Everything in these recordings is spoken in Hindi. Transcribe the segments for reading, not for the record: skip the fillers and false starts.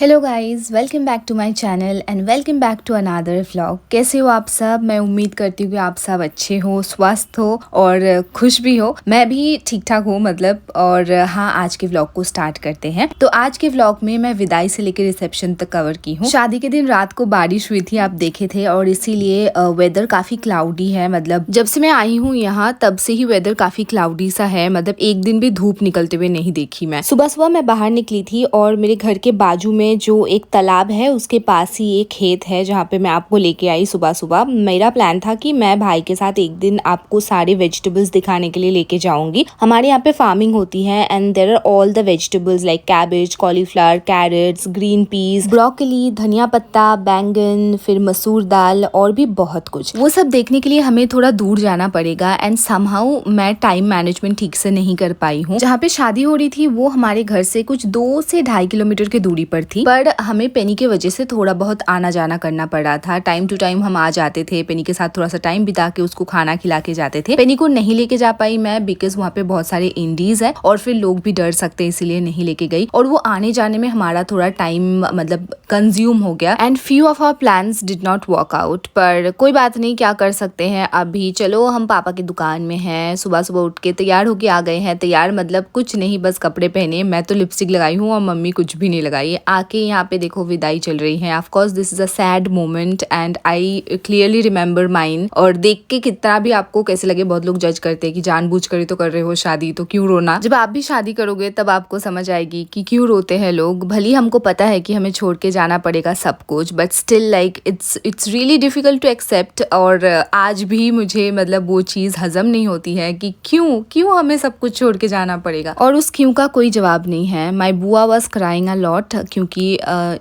Hello guys, welcome back to my channel and welcome back to another vlog. कैसे हो आप सब? मैं उम्मीद करती हूँ कि आप सब अच्छे हो, स्वस्थ हो और खुश भी हो। मैं भी ठीक ठाक हूँ मतलब। और हाँ, आज के व्लॉग को स्टार्ट करते हैं। तो आज के व्लॉग में मैं विदाई से लेकर रिसेप्शन तक कवर की हूँ। शादी के दिन रात को बारिश हुई थी, आप देखे थे, और इसीलिए वेदर काफी क्लाउडी है। मतलब जब से मैं आई हूँ यहाँ तब से ही वेदर काफी क्लाउडी सा है। मतलब एक दिन भी धूप निकलते हुए नहीं देखी मैं। सुबह सुबह मैं बाहर निकली थी और मेरे घर के बाजू में जो एक तालाब है उसके पास ही एक खेत है जहाँ पे मैं आपको लेके आई सुबह सुबह। मेरा प्लान था कि मैं भाई के साथ एक दिन आपको सारे वेजिटेबल्स दिखाने के लिए लेके जाऊंगी। हमारे यहाँ पे फार्मिंग होती है and there are all the vegetables like cabbage, cauliflower, carrots, green peas, broccoli, dhaniya patta, बैंगन, फिर मसूर दाल और भी बहुत कुछ। वो सब देखने के लिए हमें थोड़ा दूर जाना पड़ेगा एंड समहाउ मैं टाइम मैनेजमेंट ठीक से नहीं कर पाई हूँ। जहाँ पे शादी हो रही थी वो हमारे घर से कुछ 2 से 2.5 किलोमीटर की दूरी पर थी, पर हमें पेनी की वजह से थोड़ा बहुत आना जाना करना पड़ रहा था। टाइम टू टाइम हम आ जाते थे, पेनी के साथ थोड़ा सा टाइम बिता के उसको खाना खिला के जाते थे। पेनी को नहीं लेके जा पाई मैं बिकॉज वहाँ पे बहुत सारे इंडीज है और फिर लोग भी डर सकते हैं, इसीलिए नहीं लेके गई। और वो आने जाने में हमारा थोड़ा टाइम मतलब कंज्यूम हो गया and few of our plans did not work out. पर कोई बात नहीं, क्या कर सकते हैं अभी। चलो, हम पापा की दुकान में हैं। सुबह सुबह उठ के तैयार होके आ गए हैं। तैयार मतलब कुछ नहीं, बस कपड़े पहने। मैं तो लिपस्टिक लगाई हूँ और मम्मी कुछ भी नहीं लगाई। आके यहाँ पे देखो विदाई चल रही है। Of course this is a sad moment and I clearly remember mine. और देख के कितना भी आपको कैसे लगे, बहुत लोग जज करते हैं कि जानबूझ कर ही तो कर रहे हो शादी, तो क्यों रोना। जब आप भी शादी करोगे तब आपको समझ आएगी कि क्यों रोते हैं लोग। भली हमको पता है कि हमें छोड़ के जाना पड़ेगा सब कुछ, but still like it's really difficult to accept. और आज भी मुझे मतलब वो चीज हजम नहीं होती है कि क्यों हमें सब कुछ छोड़ के जाना पड़ेगा। और उस क्यों का कोई जवाब नहीं है। माई बुआ वॉज क्राइंग अ लॉट, क्योंकि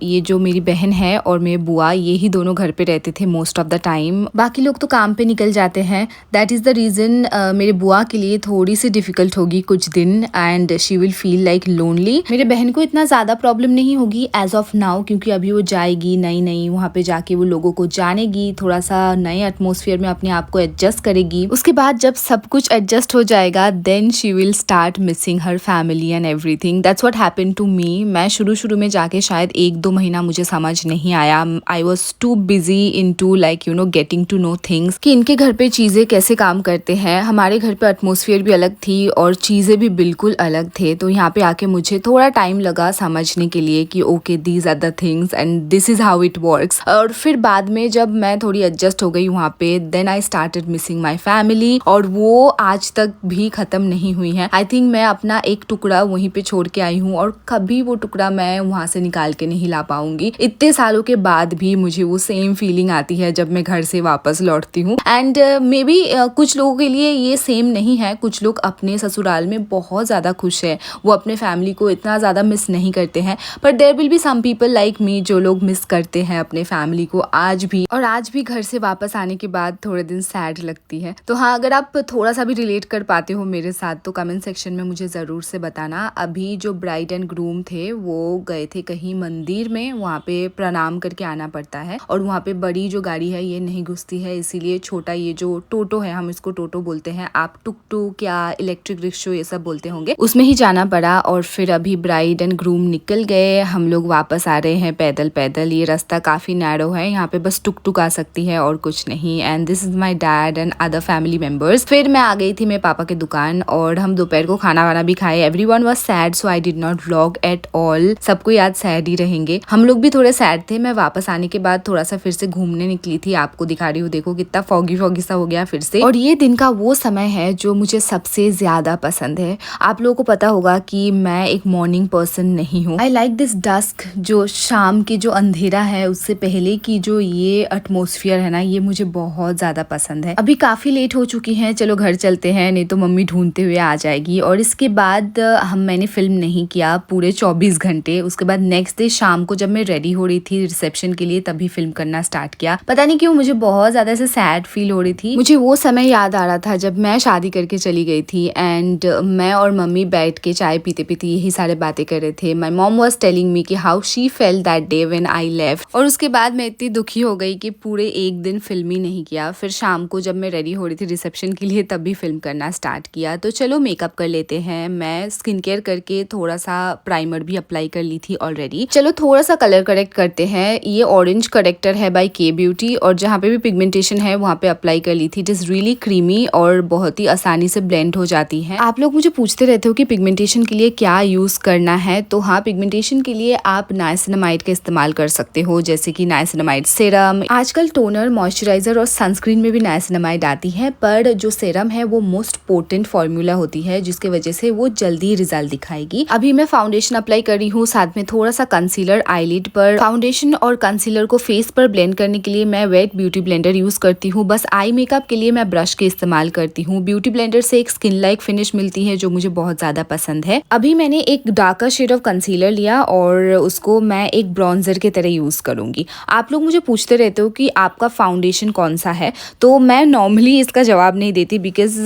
ये जो मेरी बहन है और मेरे बुआ, ये ही दोनों घर पे रहते थे मोस्ट ऑफ द टाइम। बाकी लोग तो काम पे निकल जाते हैं। दैट इज द रीजन मेरे बुआ के लिए थोड़ी सी डिफिकल्ट होगी कुछ दिन and she will feel like lonely. मेरे बहन को इतना ज्यादा प्रॉब्लम नहीं होगी एज ऑफ नाउ, क्योंकि अभी वो जाएगी नई वहाँ पे जाके वो लोगों को जानेगी, थोड़ा सा नए एटमोसफियर में अपने आप को एडजस्ट करेगी। उसके बाद जब सब कुछ एडजस्ट हो जाएगा then she will start missing her family and everything. That's what happened to me. मैं शुरू में जाके शायद 1-2 महीना मुझे समझ नहीं आया। I was too busy into like getting to know things, कि इनके घर पे चीजें कैसे काम करते हैं। हमारे घर पे एटमोसफियर भी अलग थी और चीजें भी बिल्कुल अलग थे। तो यहाँ पे आके मुझे थोड़ा टाइम लगा समझने के लिए कि okay these are the things and this is how it works. और फिर बाद में जब मैं थोड़ी एडजस्ट हो गई वहाँ पे, then I started missing my family. और वो आज तक भी खत्म नहीं हुई है। आई थिंक मैं अपना एक टुकड़ा वहीं पे छोड़ के आई हूँ और कभी वो टुकड़ा मैं वहां से निकाल के नहीं ला पाऊंगी। इतने सालों के बाद भी मुझे वो सेम फीलिंग आती है जब मैं घर से वापस लौटती हूँ। एंड मे बी कुछ लोगों के लिए ये सेम नहीं है। कुछ लोग अपने ससुराल में बहुत ज्यादा खुश है, वो अपने फैमिली को इतना ज्यादा मिस नहीं करते हैं। पर there will be some people like me जो लोग मिस करते हैं अपने फैमिली को आज भी। और आज भी घर से वापस आने के बाद थोड़े दिन सैड लगती है। तो हाँ, अगर आप थोड़ा सा भी रिलेट कर पाते हो मेरे साथ तो कमेंट सेक्शन में मुझे जरूर से बताना। अभी जो ब्राइड एंड ग्रूम थे वो गए थे कहीं मंदिर में, वहाँ पे प्रणाम करके आना पड़ता है और वहाँ पे बड़ी जो गाड़ी है ये नहीं घुसती है, इसीलिए छोटा ये जो टोटो है, हम इसको टोटो बोलते हैं, आप टुक टुक या इलेक्ट्रिक रिक्शो ये सब बोलते होंगे, उसमें ही जाना पड़ा। और फिर अभी ब्राइड एंड ग्रूम निकल गए, हम लोग वापस आ रहे हैं पैदल पैदल। ये रास्ता काफी नैरो है, यहाँ पे बस टुक टुक आ सकती है और कुछ नहीं। And this is my dad and other family members. फिर मैं आ गई थी मेरे पापा की दुकान और हम दोपहर को खाना वाना भी खाए। Everyone was sad so I did not vlog at all. सबको याद सैड ही रहेंगे, हम लोग भी थोड़े सैड थे। मैं वापस आने के बाद थोड़ा सा फिर से घूमने निकली थी, आपको दिखा रही हूँ, देखो कितना फॉगी सा हो गया फिर से। और ये दिन का वो समय है जो मुझे सबसे ज्यादा पसंद है। आप लोगों को पता होगा कि मैं एक मॉर्निंग पर्सन नहीं हूँ। आई लाइक दिस डस्क, जो शाम की जो अंधेरा है उससे पहले की जो ये एटमोसफियर है ना, ये मुझे बहुत ज्यादा पसंद है। अभी काफी लेट हो चुकी है, चलो घर चलते हैं, नहीं तो मम्मी ढूंढते हुए आ जाएगी। और इसके बाद मैंने फिल्म नहीं किया पूरे 24 घंटे। उसके बाद नेक्स्ट डे शाम को जब मैं रेडी हो रही थी रिसेप्शन के लिए तभी फिल्म करना स्टार्ट किया। पता नहीं क्यों मुझे बहुत ज्यादा ऐसे सैड फील हो रही थी। मुझे वो समय याद आ रहा था जब मैं शादी करके चली गई थी एंड मैं और मम्मी बैठ के चाय पीते पीते यही सारे बातें कर रहे थे। My mom was telling me कि how she felt that day when I left. और उसके बाद मैं इतनी दुखी हो गई कि पूरे एक दिन फिल्म ही नहीं किया। फिर शाम को जब मैं रेडी हो रही थी रिसेप्शन के लिए तभी फिल्म करना स्टार्ट किया। तो चलो मेकअप कर लेते हैं। मैं स्किन केयर करके थोड़ा सा प्राइमर भी अप्लाई कर ली थी ऑलरेडी। करी। चलो थोड़ा सा कलर करेक्ट करते हैं। ये ऑरेंज करेक्टर है बाय के ब्यूटी और जहाँ पे भी पिगमेंटेशन है वहाँ पे अप्लाई कर ली थी। इट इज रियली क्रीमी और बहुत ही आसानी से ब्लेंड हो जाती है। आप लोग मुझे पूछते रहते हो कि पिगमेंटेशन के लिए क्या यूज करना है, तो हाँ, पिगमेंटेशन के लिए आप नाइसिनामाइड का इस्तेमाल कर सकते हो, जैसे कि नाइसिनामाइड सीरम। आजकल टोनर, मॉइस्चराइजर और सनस्क्रीन में भी नाइसिनामाइड आती है, पर जो सीरम है वो मोस्ट पोटेंट फॉर्मूला होती है जिसकी वजह से वो जल्दी रिजल्ट दिखाएगी। अभी मैं फाउंडेशन अप्लाई कर रही हूँ, साथ में थोड़ा सा कंसीलर आईलिड पर। फाउंडेशन और कंसीलर को फेस पर ब्लेंड करने के लिए मैं वेट ब्यूटी ब्लेंडर यूज करती हूँ। बस आई मेकअप के लिए मैं ब्रश के इस्तेमाल करती हूँ। ब्यूटी ब्लेंडर से एक स्किन लाइक फिनिश मिलती है जो मुझे बहुत ज्यादा पसंद है। अभी मैंने एक डार्कर शेड ऑफ कंसीलर लिया और उसको मैं एक ब्रॉन्जर के तरह यूज करूंगी। आप लोग मुझे पूछते रहते हो कि आपका फाउंडेशन कौन सा है, तो मैं नॉर्मली इसका जवाब नहीं देती बिकॉज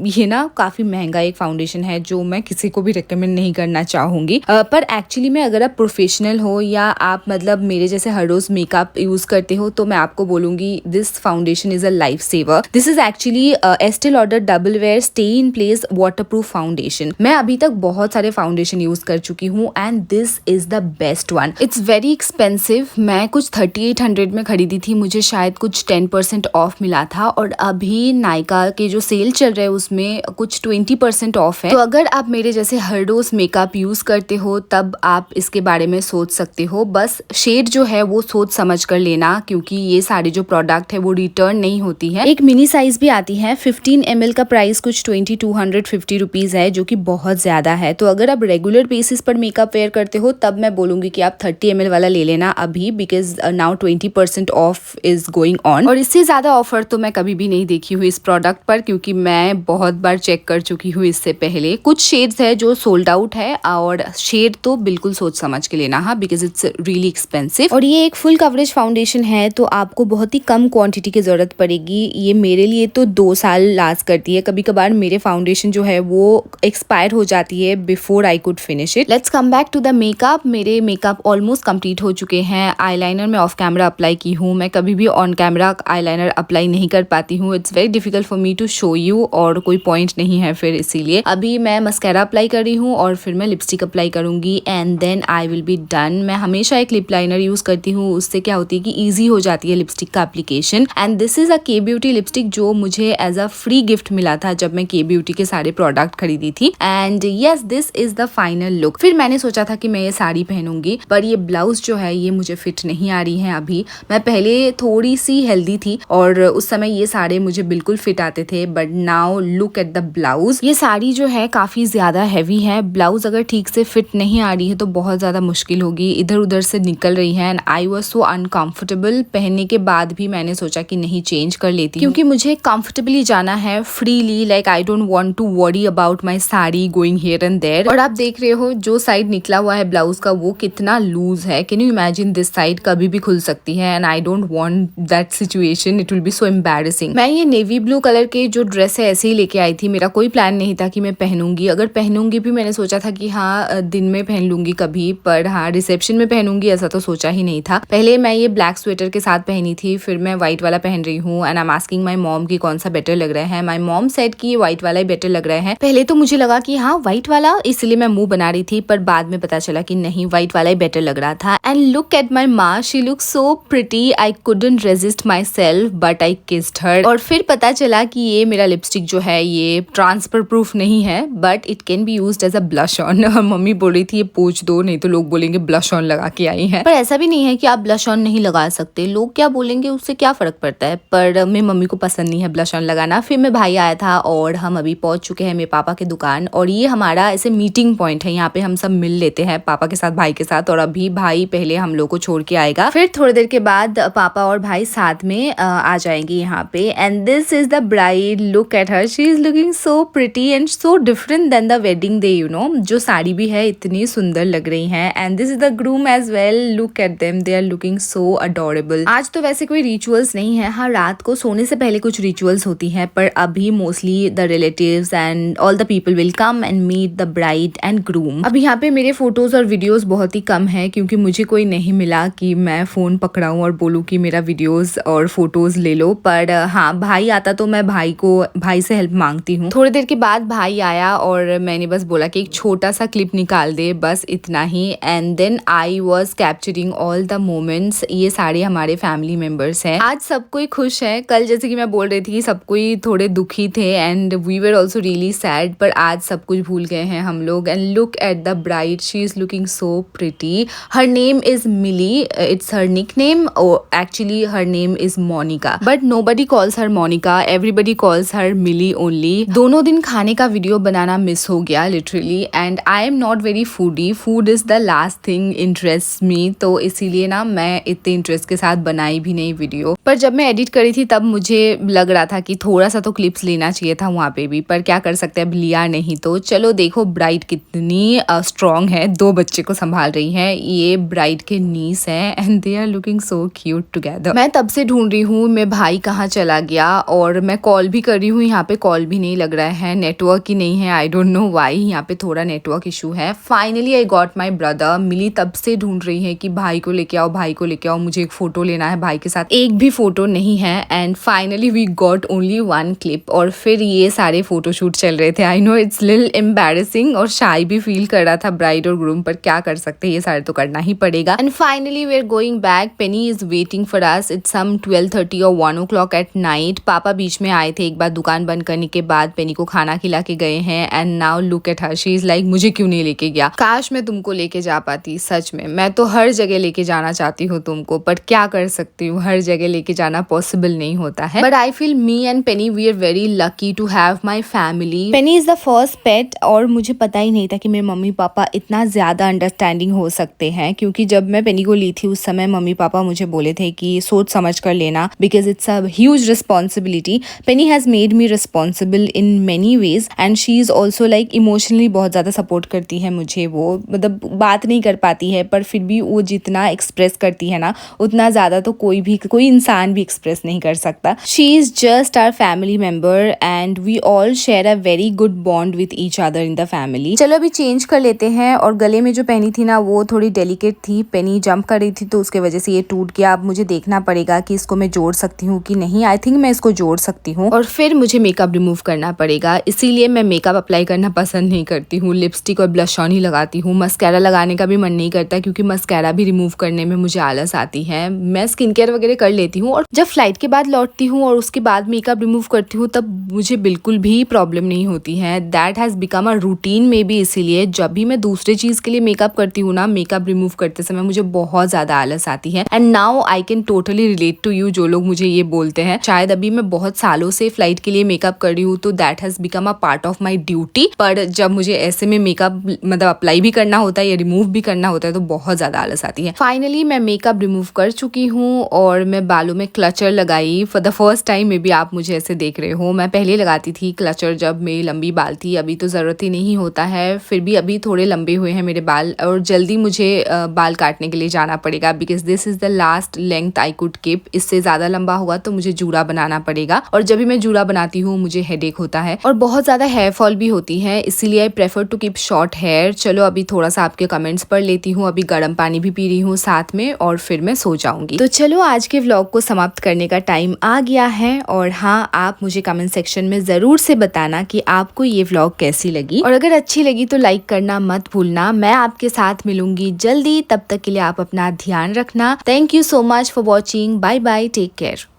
ये ना काफी महंगा एक फाउंडेशन है जो मैं किसी को भी रिकमेंड नहीं करना चाहूंगी। पर एक्चुअली में अगर आप प्रोफेशनल हो या आप मतलब मेरे जैसे हर रोज मेकअप यूज करते हो तो मैं आपको बोलूंगी this foundation is a lifesaver. This is actually Estee Lauder double wear stay in place waterproof foundation. मैं अभी तक बहुत सारे फाउंडेशन यूज कर चुकी हूँ and this is the best one. It's very expensive. मैं कुछ 3800 में खरीदी थी, मुझे शायद कुछ 10% ऑफ मिला था और अभी नायका के जो सेल चल रहे हैं उसमें कुछ 20% ऑफ है। तो अगर आप मेरे जैसे हर रोज मेकअप यूज करते हो तब आप इसके बारे में सोच सकते हो। बस शेड जो है वो सोच समझ कर लेना, क्योंकि ये सारे जो प्रोडक्ट है वो रिटर्न नहीं होती है। एक मिनी साइज भी आती है। 15 ml का प्राइस कुछ 2250 रुपीज है, जो कि बहुत ज्यादा है। तो अगर आप रेगुलर बेसिस पर मेकअप वेयर करते हो तब मैं बोलूंगी कि आप 30 ml वाला ले लेना अभी, because now 20% of is going on. और इससे ज्यादा ऑफर तो मैं कभी भी नहीं देखी हुई इस प्रोडक्ट पर, क्योंकि मैं बहुत बार चेक कर चुकी हूँ इससे पहले। कुछ शेड्स है जो सोल्ड आउट है और शेड तो बिल्कुल सोच समझ के लेना, हाँ, बिकॉज इट्स रियली एक्सपेंसिव। और ये एक फुल कवरेज फाउंडेशन है तो आपको बहुत ही कम क्वांटिटी की जरूरत पड़ेगी। ये मेरे लिए तो 2 साल लास्ट करती है। कभी कभार मेरे फाउंडेशन जो है वो एक्सपायर हो जाती है before I could finish it. Let's come back to the makeup. मेरे मेकअप ऑलमोस्ट कंप्लीट हो चुके हैं। आईलाइनर मैं ऑफ कैमरा अप्लाई की हूँ। मैं कभी भी ऑन कैमरा आईलाइनर अप्लाई नहीं कर पाती हूँ। It's very difficult for me to show you और कोई पॉइंट नहीं है फिर, इसीलिए अभी मैं मस्कारा अप्लाई कर रही हूँ और फिर मैं लिपस्टिक अप्लाई करूंगी and then I will be done. मैं हमेशा एक लिप लाइनर यूज करती हूँ, उससे क्या होती है कि ईजी हो जाती है लिपस्टिक का application. And this is a के ब्यूटी लिपस्टिक जो मुझे एज अ फ्री गिफ्ट मिला था जब मैं के ब्यूटी के सारे प्रोडक्ट खरीदी थी। And yes, this is the final look. फिर मैंने सोचा था कि मैं ये साड़ी पहनूंगी, पर ये ब्लाउज जो है ये मुझे फिट नहीं आ रही है अभी। मैं पहले थोड़ी सी हेल्दी थी और उस समय ये साड़े मुझे बिल्कुल फिट आते थे, but now look at the blouse. ये साड़ी जो है काफी ज्यादा हैवी है। ब्लाउज अगर ठीक से फिट नहीं आ रही है तो बहुत ज्यादा मुश्किल होगी, इधर उधर से निकल रही है and I was so uncomfortable. पहनने के बाद भी मैंने सोचा कि नहीं, चेंज कर लेती हूँ, क्योंकि मुझे कंफर्टेबली जाना है, freely. Like I don't want to worry about my sari going here and there. और आप देख रहे हो जो साइड निकला हुआ है ब्लाउज का वो कितना लूज है। Can you imagine, this side कभी भी खुल सकती है and I don't want that situation. It will be so embarrassing. मैं ये नेवी ब्लू कलर के जो ड्रेस है ऐसे ही लेके आई थी। मेरा कोई प्लान नहीं था कि मैं पहनूंगी। अगर पहनूंगी भी मैंने सोचा था कि हाँ दिन में पहन लूंगी कभी, पर हाँ रिसेप्शन में पहनूंगी ऐसा तो सोचा ही नहीं था। पहले मैं ये ब्लैक स्वेटर के साथ पहनी थी, फिर मैं व्हाइट वाला पहन रही हूँ and I am asking my mom कि कौन सा बेटर लग रहा है। माय मॉम सेड कि ये व्हाइट वाला ही बेटर लग रहा है। पहले तो मुझे लगा कि हाँ व्हाइट वाला, इसलिए मैं मुंह बना रही थी, पर बाद में पता चला कि नहीं, व्हाइट वाला ही बेटर लग रहा था। एंड लुक एट माय माँ, she look so pretty. I couldn't resist my self but I kissed हर। और फिर पता चला कि ये मेरा लिपस्टिक जो है ये ट्रांसफर प्रूफ नहीं है, but it can be used as a blush on. Mummy बोल रही थी ये पोंछ दो, नहीं तो लोग बोलेंगे ब्लश ऑन लगा के आई है। पर ऐसा भी नहीं है कि आप ब्लश ऑन नहीं लगा सकते, लोग क्या बोलेंगे उससे क्या फर्क पड़ता है। पर मेरी मम्मी को पसंद नहीं है ब्लश ऑन लगाना। फिर मेरा भाई आया था और हम अभी पहुंच चुके हैं मेरे पापा की दुकान, और ये हमारा ऐसे मीटिंग पॉइंट है। यहाँ पे हम सब मिल लेते हैं पापा के साथ, भाई के साथ। और अभी भाई पहले हम लोग को छोड़ के आएगा, फिर थोड़ी देर के बाद पापा और भाई साथ में आ जाएंगे यहाँ पे। And this is the bride, look at her, she is looking so pretty and so different than the wedding day, you know. जो साड़ी भी है इतनी सुंदर लग रही है। And this is the groom as well, look at them, they are looking so adorable. आज तो वैसे कोई रिचुअल्स नहीं है, हाँ रात को सोने से पहले कुछ रिचुअल्स होती है, पर अभी mostly the relatives and all the people will come and meet the bride and groom. अब यहाँ पे मेरे फोटोज और वीडियोस बहुत ही कम है, क्योंकि मुझे कोई नहीं मिला कि मैं फोन पकड़ाऊं और बोलूं कि मेरा वीडियोस और फोटोज ले लो। पर हाँ, भाई आता तो मैं भाई से हेल्प मांगती हूँ। थोड़ी देर के बाद भाई आया और मैंने बस बोला कि एक छोटा सा क्लिप निकाल दे, बस इतना ही। And then I was capturing all the moments. ये सारे हमारे फैमिली मेम्बर्स हैं। आज सब कोई खुश है। कल जैसे कि मैं बोल रही थी सब कोई थोड़े दुखी थे and we were also really sad, पर आज सब कुछ भूल गए हैं हम लोग। And look at the bride, she is looking so pretty. Her name is Milli, it's her nickname. Actually her name is Monica, but nobody calls her Monica, everybody calls her Milli only. दोनों दिन खाने का वीडियो बनाना मिस हो गया literally, and I am not very foodie. Food is the last thing interest me, तो इसीलिए ना मैं इतने इंटरेस्ट के साथ बनाई भी नहीं वीडियो। पर जब मैं एडिट करी थी तब मुझे लग रहा था कि थोड़ा सा तो क्लिप्स लेना चाहिए था वहाँ पे भी, पर क्या कर सकते हैं, अब लिया नहीं। तो चलो देखो ब्राइड कितनी स्ट्रॉन्ग है, 2 बच्चे को संभाल रही है। ये ब्राइड के नीस है and they are looking so cute together. मैं तब से ढूंढ रही हूँ मैं भाई कहाँ चला गया, और मैं कॉल भी कर रही हूँ, यहाँ पे कॉल भी नहीं लग रहा है, नेटवर्क ही नहीं है। आई डोंट नो वाई, यहाँ पे थोड़ा नेटवर्क इशू है। Finally I got my brother. मिली तब से ढूंढ रही है कि भाई को लेके आओ, भाई को लेके आओ, मुझे एक फोटो लेना है भाई के साथ। एक भी फोटो नहीं है and finally we got only 1 clip. और फिर ये सारे फोटोशूट चल रहे थे। I know it's little embarrassing और शाय भी फील कर रहा था ब्राइड और ग्रूम, पर क्या कर सकते हैं, ये सारे तो करना ही पड़ेगा। And finally we are going back. Penny is waiting for us. It's some 12:30 और 1 o'clock एट नाइट। पापा बीच में आए थे एक बार दुकान बंद करने के बाद, पेनी को खाना खिला के गए हैं। And now look at her, she is like मुझे क्यों नहीं लेके गया। काश मैं तुमको लेके जा पाती, सच में मैं तो हर जगह लेके जाना चाहती हूँ तुमको, पर क्या कर सकती हूँ, हर जगह लेके जाना पॉसिबल नहीं होता है। But I feel me and Penny we are very lucky to have my family. Penny is the first pet, और मुझे पता ही नहीं था कि मेरे मम्मी पापा इतना ज्यादा अंडरस्टैंडिंग हो सकते हैं, क्योंकि जब मैं पेनी को ली थी उस समय मम्मी पापा मुझे बोले थे कि सोच समझ कर लेना, because it's a huge responsibility. Penney has made me responsible in many ways and she is also like emotionally बहुत ज्यादा सपोर्ट करती है मुझे। वो मतलब बात नहीं कर पाती है, पर फिर भी वो जितना एक्सप्रेस करती है ना उतना ज्यादा तो कोई इंसान भी एक्सप्रेस नहीं कर सकता। She is just our family member and we all share a very good bond with each other in the family. चलो अभी चेंज कर लेते हैं। और गले में जो पहनी थी ना वो थोड़ी डेलिकेट थी, पेनी जंप कर रही थी तो उसके वजह से ये टूट गया। अब मुझे देखना पड़ेगा कि इसको मैं जोड़ सकती हूँ कि नहीं। आई थिंक मैं इसको जोड़ सकती हूँ, और फिर मुझे मेकअप रिमूव करना पड़ेगा, इसीलिए मैं मेकअप अप्लाई करना पसंद नहीं करती हूँ। लिपस्टिक और ब्लश ऑन ही लगाती हूँ। मस्कैरा लगाने का भी मन नहीं करता, क्योंकि मस्कैरा भी रिमूव करने में मुझे आलस आती है। मैं स्किन केयर वगैरह कर लेती हूँ, और जब फ्लाइट के बाद लौटती हूँ और उसके बाद मेकअप रिमूव करती हूँ तब मुझे बिल्कुल भी प्रॉब्लम नहीं होती है। That has become a routine में भी। इसीलिए जब भी मैं दूसरे चीज़ के लिए मेकअप करती हूँ ना, मेकअप रिमूव करते समय मुझे बहुत ज़्यादा आलस आती है। And now I can totally relate to you, जो लोग मुझे ये बोलते हैं। शायद अभी मैं बहुत सालों से फ्लाइट के लिए मेकअप कर रही हूँ, तो that has become a part of my duty. पर जब मुझे ऐसे में मेकअप मतलब अप्लाई भी करना होता है या रिमूव भी करना होता है तो बहुत ज़्यादा आलस आती है। फाइनली मैं मेकअप रिमूव कर चुकी हूँ, और मैं बालों में क्लचर लगाई for the first time. May be आप मुझे ऐसे देख रहे हो, मैं पहले लगाती थी क्लचर जब मेरी लंबी बाल थी, अभी तो ज़रूरत ही नहीं होता है। फिर भी अभी थोड़े लंबे हुए हैं मेरे बाल, और जल्दी मुझे बाल काटने के लिए जाना पड़ेगा, because this is the last length I could keep. इससे ज़्यादा लंबा होगा तो मुझे जूड़ा बनाना पड़ेगा, और जब भी मैं जूड़ा बनाती हूँ मुझे हेडेक होता है और बहुत ज़्यादा हेयर फॉल भी होती है, इसीलिए I prefer to keep short hair. चलो अभी थोड़ा सा आपके कमेंट्स पढ़ लेती हूँ, अभी गर्म पानी भी पी रही हूँ साथ में, और फिर मैं सो जाऊंगी। तो चलो आज के व्लॉग को समाप्त करने का टाइम आ गया है। और हाँ, आप मुझे कमेंट सेक्शन में ज़रूर से बताना कि आपको ये व्लॉग कैसी लगी, और अगर अच्छी लगी तो लाइक करना मत भूलना। मैं आपके साथ मिलूंगी जल्दी, तब तक के लिए आप अपना ध्यान रखना। Thank you so much for watching. Bye bye, take care.